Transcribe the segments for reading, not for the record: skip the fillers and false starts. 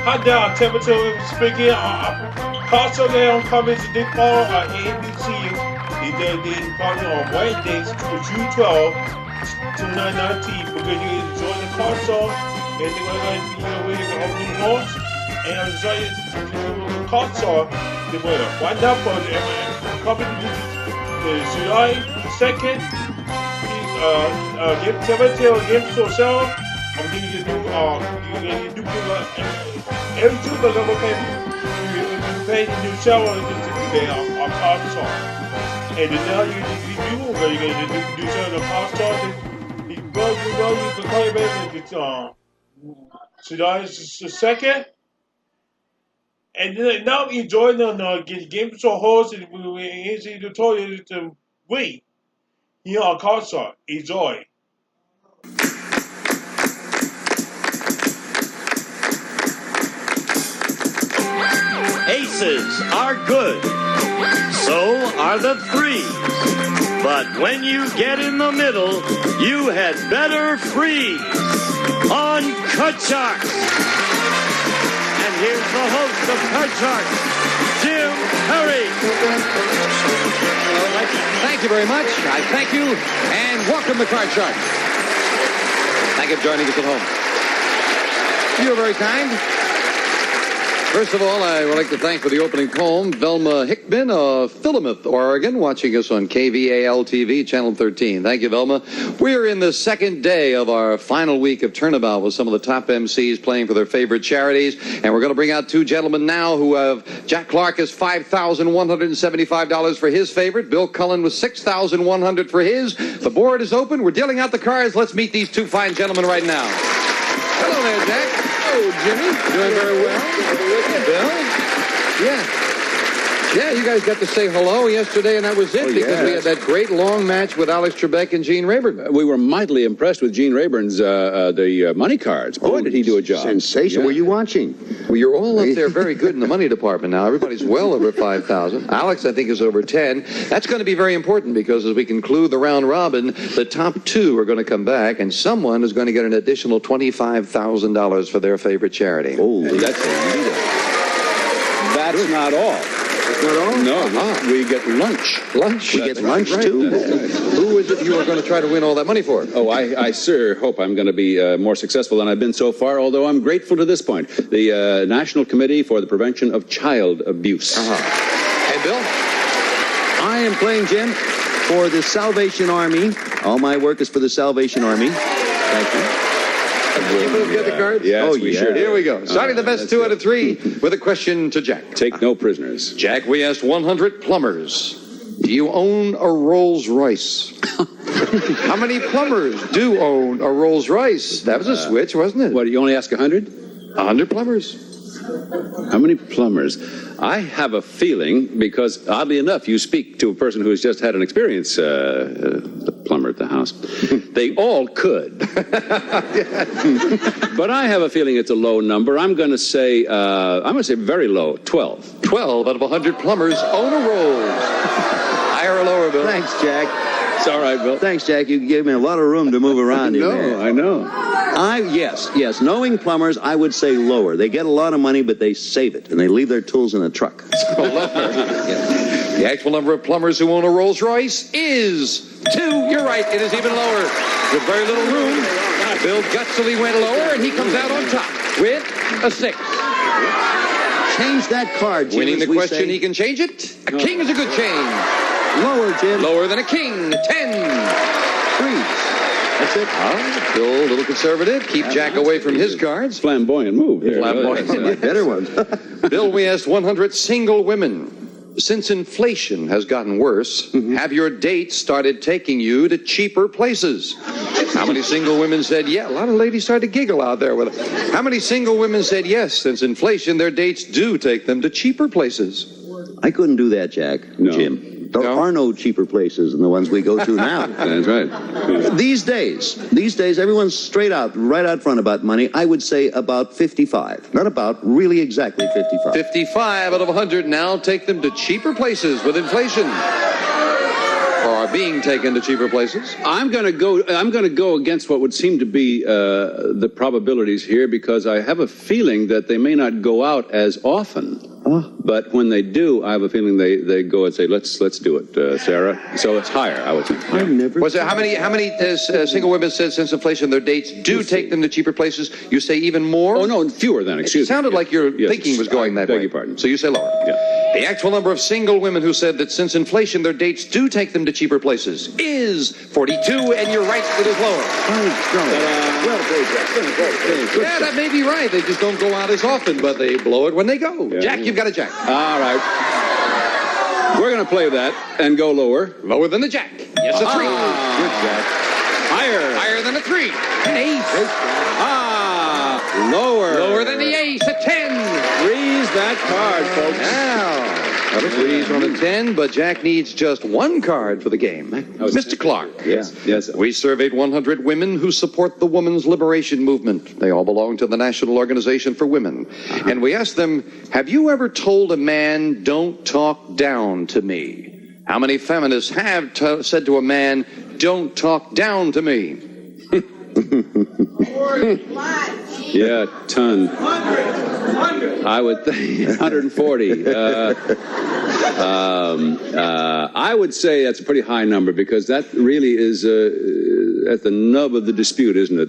hot down temperature speaking. Also, they don't come into Dick Ball or ABC. They come on Wednesdays for June 12 to 9:19 because you enjoy the concert and they're going to be waiting on the horse and enjoy the concert. They will wind up for the company July 2nd. Game 70 or game social. I'm going to do every two the level pay the new show on concert. And now you review where you're going to do show the concert. You can call it it's July 2nd. And then now enjoy the game show host and easy to tell you to wait. Here on concert. Enjoy. Aces are good. So are the threes. But when you get in the middle, you had better freeze. On Cut Sharks. And here's the host of Cut Sharks, Jim Perry. Thank you very much. I thank you, and welcome to Card Shark. Thank you for joining us at home. You're very kind. First of all, I would like to thank for the opening poem, Velma Hickman of Philomath, Oregon, watching us on KVAL-TV, Channel 13. Thank you, Velma. We're in the second day of our final week of Turnabout with some of the top MCs playing for their favorite charities. And we're going to bring out two gentlemen now who have Jack Clark has $5,175 for his favorite. Bill Cullen with $6,100 for his. The board is open. We're dealing out the cards. Let's meet these two fine gentlemen right now. Hello there, Jack. Hello, Jimmy. Doing very well. Bill? Yeah. Yeah, you guys got to say hello yesterday, and that was it, because we had that great long match with Alex Trebek and Gene Rayburn. We were mightily impressed with Gene Rayburn's the money cards. Boy, did he do a job. Sensational. Yeah. Were you watching? Well, you're all up there very good in the money department now. Everybody's well over 5,000. Alex, I think, is over 10. That's going to be very important because as we conclude the round robin, the top two are going to come back, and someone is going to get an additional $25,000 for their favorite charity. Oh, that's not all. That's not all? No, we get lunch. Lunch? We get lunch, too? Who is it you are going to try to win all that money for? Oh, I sure hope I'm going to be more successful than I've been so far, although I'm grateful to this point. The National Committee for the Prevention of Child Abuse. Hey, Bill? I am playing, Jim, for the Salvation Army. All my work is for the Salvation Army. Thank you. You both get the cards? Yes, we sure do. Here we go. Starting the best 2 out of 3 with a question to Jack. Take no prisoners. Jack, we asked 100 plumbers. Do you own a Rolls Royce? How many plumbers do own a Rolls Royce? That was a switch, wasn't it? What, you only ask 100? 100 plumbers. How many plumbers? I have a feeling, because oddly enough, you speak to a person who has just had an experience, a plumber at the house. They all could. But I have a feeling it's a low number. I'm going to say very low, 12. 12 out of 100 plumbers own a Rolls. Higher or lower, Bill? Thanks, Jack. It's all right, Bill. Thanks, Jack. You gave me a lot of room to move around here. I know. Yes. Knowing plumbers, I would say lower. They get a lot of money, but they save it, and they leave their tools in a truck. The actual number of plumbers who own a Rolls Royce is 2. You're right. It is even lower. With very little room, Bill gutsily went lower, and he comes out on top with a 6. Change that card, Jim. Winning the question, he can change it. A king is a good change. Lower, Jim. Lower than a king. 10. 3. That's it. Bill, a little conservative. Keep Jack away from his cards. Flamboyant move there. Flamboyant. Better ones. Bill, we asked 100 single women. Since inflation has gotten worse, have your dates started taking you to cheaper places? How many single women said yes? A lot of ladies started to giggle out there with it. How many single women said yes? Since inflation, their dates do take them to cheaper places. I couldn't do that, Jack. No. Jim. There are no cheaper places than the ones we go to now. That's right. These days, everyone's straight out, right out front about money. I would say about 55. Not about, really exactly 55. 55 out of 100 now take them to cheaper places with inflation. For our are being taken to cheaper places. I'm going to go against what would seem to be the probabilities here, because I have a feeling that they may not go out as often. But when they do, I have a feeling they go and say, let's do it, Sarah. So it's higher, I would think. Was there how many single women said since inflation their dates do take them to cheaper places? You say even more? Oh, no, fewer than, excuse me. It sounded like your thinking was going that way. Beg your pardon. So you say lower. Yeah. The actual number of single women who said that since inflation their dates do take them to cheaper places is 42, and you're right, it is lower. Yeah, that may be right. They just don't go out as often, but they blow it when they go. Yeah. Jack, you've got a Jack. All right. We're going to play that and go lower. Lower than the Jack. Yes, a 3. Good Jack. Higher. Higher than a 3. An ace. Lower. Lower than the ace, a 10. Freeze that card, folks. Now, a freeze on a 10, but Jack needs just 1 card for the game. Mr. Clark. Yes. We surveyed 100 women who support the women's liberation movement. They all belong to the National Organization for Women. And we asked them, have you ever told a man, don't talk down to me? How many feminists have said to a man, don't talk down to me? Yeah, ton. I would think 140. I would say that's a pretty high number, because that really is at the nub of the dispute, isn't it?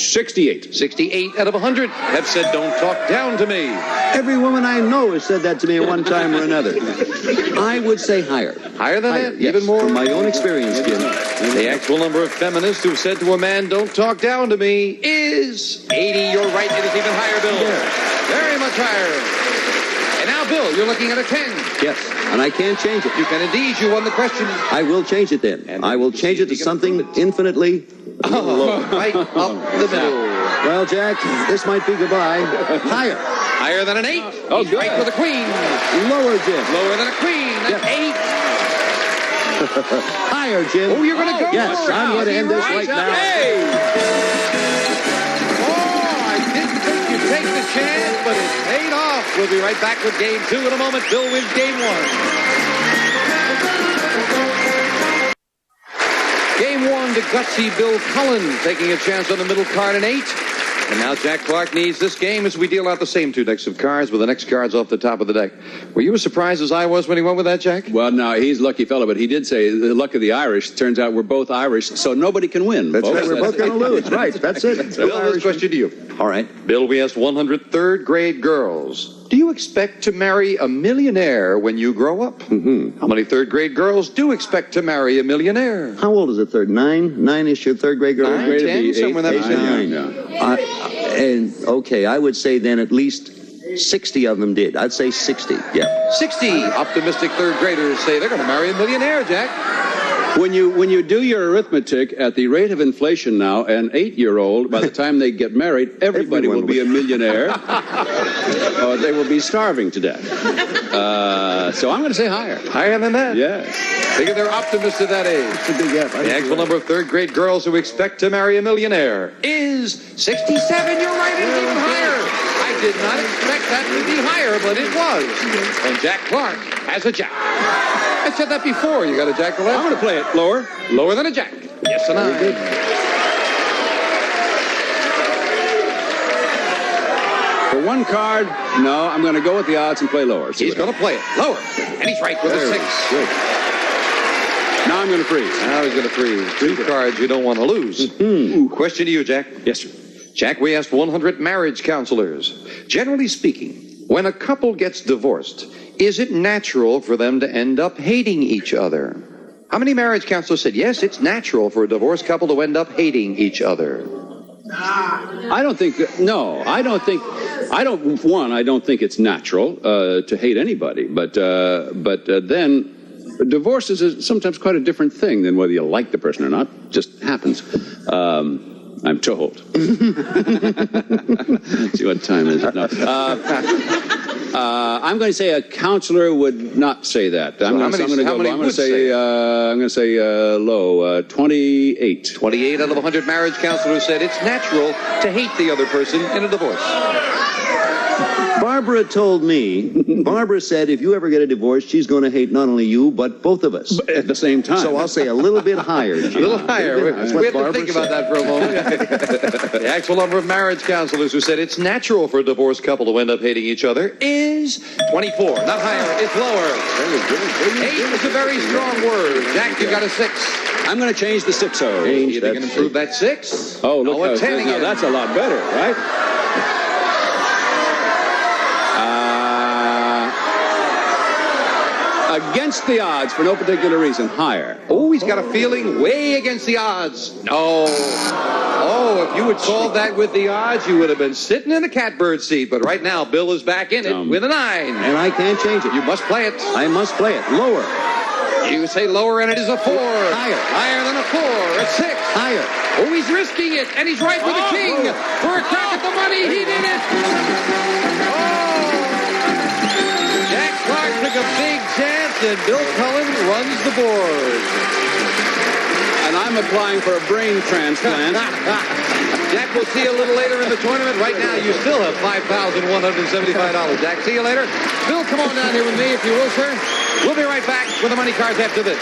68. 68 out of 100 have said, don't talk down to me. Every woman I know has said that to me at one time or another. I would say higher. Higher than that? Yes, Even more? from my own experience, Jim. The actual number of feminists who've said to a man, don't talk down to me, is 80. You're right, it is even higher, Bill. Very much higher. And now, Bill, you're looking at a 10. Yes, and I can't change it. You can indeed. You won the question. I will change it then. And I will change it to something infinitely lower. Right up the middle. Well, Jack, this might be goodbye. Higher. Higher than an 8. Oh, He's good. right with a queen. Lower, Jim. Lower than a queen. An 8. Higher, Jim. Oh, you're going to go Yes, lower. I'm going to end this right now. Hey! Oh, I didn't think you'd take the chance, but it paid off. We'll be right back with game 2 in a moment. Bill wins game 1. Game 1 to gutsy Bill Cullen, taking a chance on the middle card, an 8. And now Jack Clark needs this game as we deal out the same 2 decks of cards with the next cards off the top of the deck. Were you as surprised as I was when he went with that, Jack? Well, no, he's a lucky fellow, but he did say the luck of the Irish. Turns out we're both Irish, so nobody can win. That's folks. right. We're both going to lose. Right. That's it. Bill, this question to you. All right. Bill, we asked 100 third-grade girls, do you expect to marry a millionaire when you grow up? How many third-grade girls do expect to marry a millionaire? How old is a third? 9? 9-ish, your third grade girl? 9, 10, somewhere in that vicinity. 9. And okay, I would say then at least 60 of them did. I'd say 60. Yeah. 60 optimistic third graders say they're going to marry a millionaire, Jack. When you do your arithmetic at the rate of inflation now, an 8-year-old, by the time they get married, everybody will be a millionaire, or they will be starving to death. So I'm going to say higher. Higher than that? Yes. Figure they're optimists at that age. That's a big gap. The actual number of third-grade girls who expect to marry a millionaire is 67. You're right, it's even higher. I did not expect that to be higher, but it was. And Jack Clark has a Jack. I said that before. You got a Jack the left? I'm going to play it lower. Lower than a Jack. Yes, and I. For 1 card, no, I'm going to go with the odds and play lower. He's going to play it lower. And he's right with a 6. Good. Now I'm going to freeze. Now he's going to freeze. 2 cards you don't want to lose. Question to you, Jack. Yes, sir. Jack, we asked 100 marriage counselors. Generally speaking, when a couple gets divorced, is it natural for them to end up hating each other? How many marriage counselors said, yes, it's natural for a divorced couple to end up hating each other? I don't think I don't think it's natural to hate anybody, but then divorce is sometimes quite a different thing than whether you like the person or not. It just happens. I'm told. See what time is it? No. I'm going to say a counselor would not say that. I'm going to say low. 28. 28 out of 100 marriage counselors said it's natural to hate the other person in a divorce. Barbara told me, Barbara said if you ever get a divorce, she's going to hate not only you, but both of us. At the same time. So I'll say a little bit higher, Jim. A little higher. That's We what have to Barbara think about said. that for a moment. The actual number of marriage counselors who said it's natural for a divorced couple to end up hating each other is 24. Not higher, it's lower. 8 is a very strong word. Jack, you got a 6. I'm going to change the 6-0. You think you can improve that 6? Oh, look, a 10 now again. that's a lot better, right? Against the odds for no particular reason, higher. Oh, he's got a feeling way against the odds. No. Oh, if you had solved that with the odds, you would have been sitting in the catbird seat. But right now, Bill is back in it with a 9. And I can't change it. You must play it. I must play it. Lower. You say lower, and it is a 4. Higher. Higher than a 4. A 6. Higher. Oh, he's risking it, and he's right with the king. For a crack at the money, he did it. Oh! Jack Clark took a big chance, and Bill Cullen runs the board. And I'm applying for a brain transplant. Jack, we'll see you a little later in the tournament. Right now, you still have $5,175. Jack, see you later. Bill, come on down here with me, if you will, sir. We'll be right back with the money cards after this.